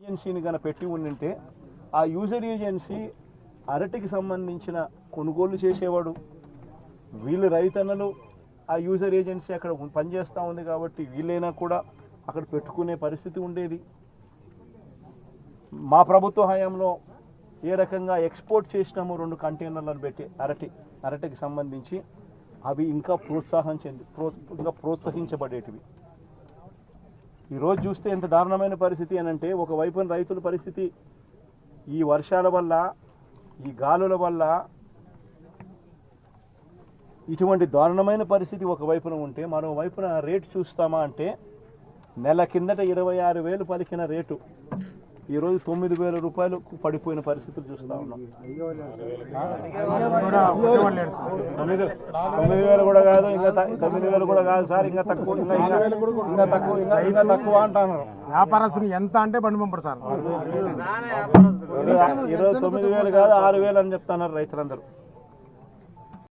ఏజెన్సీని కనుక పెట్టి ఉండింటే ఆ యూజర్ ఏజెన్సీ అరటికి సంబంధించిన కొనుగోలు చేసేవాడు, వీళ్ళు రైతన్నలు ఆ యూజర్ ఏజెన్సీ అక్కడ పనిచేస్తూ ఉంది కాబట్టి వీళ్ళైనా కూడా అక్కడ పెట్టుకునే పరిస్థితి ఉండేది. మా ప్రభుత్వ హయాంలో ఏ రకంగా ఎక్స్పోర్ట్ చేసినాము 2 కంటైనర్లను పెట్టి అరటికి సంబంధించి అవి ఇంకా ప్రోత్సహించబడేటివి. ఈరోజు చూస్తే ఎంత దారుణమైన పరిస్థితి అని అంటే, ఒకవైపున రైతుల పరిస్థితి ఈ వర్షాల వల్ల, ఈ గాలుల వల్ల ఇటువంటి దారుణమైన పరిస్థితి ఒకవైపున ఉంటే, మరోవైపున రేటు చూస్తామా అంటే నెల కిందట 26,000 పలికిన రేటు ఈరోజు 9,000 రూపాయలకు పడిపోయిన పరిస్థితులు చూస్తూ ఉన్నాం. 9,000 కూడా కాదు, ఇంకా 9,000 కూడా కాదు సార్, ఇంకా తక్కువ అంటున్నారు. వ్యాపారస్తులు ఎంత అంటే బండి పంపడు సార్. ఈరోజు 9,000 కాదు 6,000 అని చెప్తున్నారు రైతులందరూ.